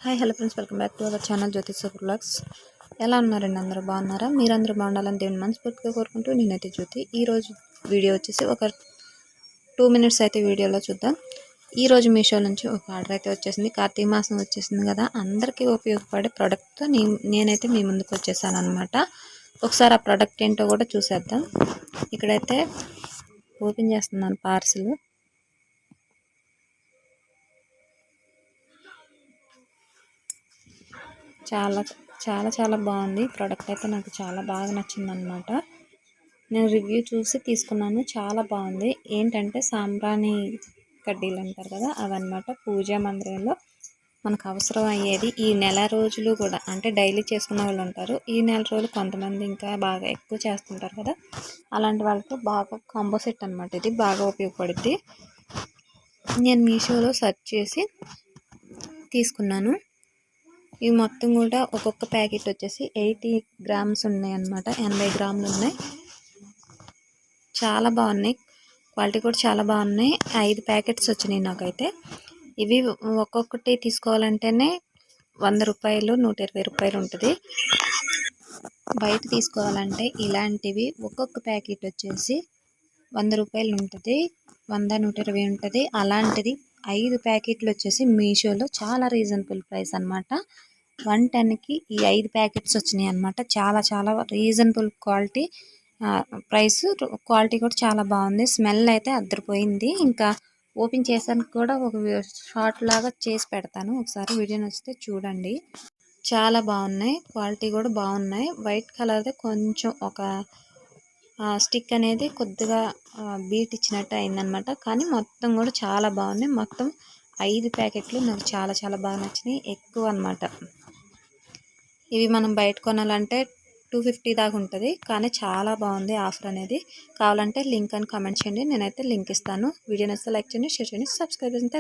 Hi hello friends, welcome back to our channel Jyotisha vlogs. ఎలా ఉన్నారండి? అందరూ బాగున్నారా? మీరందరూ బాగుండాలని దేవుని మనస్ఫూర్తిగా కోరుకుంటూ నేనైతే జ్యోతి. ఈరోజు వీడియో వచ్చేసి ఒక 2 మినిట్స్ అయితే వీడియోలో చూద్దాం. ఈరోజు మీషో నుంచి ఒక ఆర్డర్ అయితే వచ్చేసింది. కార్తీక మాసం వచ్చేసింది కదా, అందరికీ ఉపయోగపడే ప్రోడక్ట్తో నేనైతే మీ ముందుకు వచ్చేసాను అనమాట. ఒకసారి ఆ ప్రోడక్ట్ ఏంటో కూడా చూసేద్దాం. ఇక్కడైతే ఓపెన్ చేస్తున్నాను పార్సిల్. చాలా చాలా చాలా బాగుంది. ప్రోడక్ట్ అయితే నాకు చాలా బాగా నచ్చింది అనమాట. నేను రివ్యూ చూసి తీసుకున్నాను. చాలా బాగుంది. ఏంటంటే సాంబ్రాణి కడ్డీలు అంటారు కదా, అవన్నమాట. పూజా మందిరంలో మనకు అవసరం అయ్యేది. ఈ నెల రోజులు కూడా, అంటే డైలీ చేసుకున్న వాళ్ళు ఉంటారు, ఈ నెల రోజులు కొంతమంది ఇంకా బాగా ఎక్కువ చేస్తుంటారు కదా, అలాంటి వాళ్ళకి బాగా కాంబో సెట్ అనమాట. ఇది బాగా ఉపయోగపడుద్ది. నేను మీషోలో సెర్చ్ చేసి తీసుకున్నాను. ఇవి మొత్తం కూడా ఒక్కొక్క ప్యాకెట్ వచ్చేసి 80 గ్రామ్స్ ఉన్నాయి అన్నమాట. 80 గ్రాములు ఉన్నాయి. చాలా బాగున్నాయి. క్వాలిటీ కూడా చాలా బాగున్నాయి. 5 ప్యాకెట్స్ వచ్చినాయి నాకైతే. ఇవి ఒక్కొక్కటి తీసుకోవాలంటేనే 100 రూపాయలు, 120 రూపాయలు ఉంటుంది. బయట తీసుకోవాలంటే ఇలాంటివి ఒక్కొక్క ప్యాకెట్ వచ్చేసి 100 రూపాయలు ఉంటుంది, 100, 120 ఉంటుంది. అలాంటిది 5 ప్యాకెట్లు వచ్చేసి మీషోలో చాలా రీజనబుల్ ప్రైస్ అనమాట. 110కి ఈ 5 ప్యాకెట్స్ వచ్చినాయి అనమాట. చాలా చాలా రీజనబుల్ క్వాలిటీ ప్రైస్. క్వాలిటీ కూడా చాలా బాగుంది. స్మెల్ అయితే అద్దరిపోయింది. ఇంకా ఓపెన్ చేసానికి కూడా ఒక షార్ట్ లాగా చేసి పెడతాను, ఒకసారి వీడియో నచ్చితే చూడండి. చాలా బాగున్నాయి. క్వాలిటీ కూడా బాగున్నాయి. వైట్ కలర్ది కొంచెం ఒక స్టిక్ అనేది కొద్దిగా బీట్ ఇచ్చినట్టు అయిందనమాట. కానీ మొత్తం కూడా చాలా బాగున్నాయి. మొత్తం 5 ప్యాకెట్లు నాకు చాలా చాలా బాగా నచ్చినాయి. ఎక్కువ అనమాట. ఇవి మనం బయట కొనాలంటే 250 దాకా ఉంటుంది. కానీ చాలా బాగుంది ఆఫర్ అనేది. కావాలంటే లింక్ అని కామెంట్ చేయండి, నేనైతే లింక్ ఇస్తాను. వీడియో నచ్చితే లైక్ చేయండి, షేర్ చేయండి, సబ్స్క్రైబ్ చేయండి.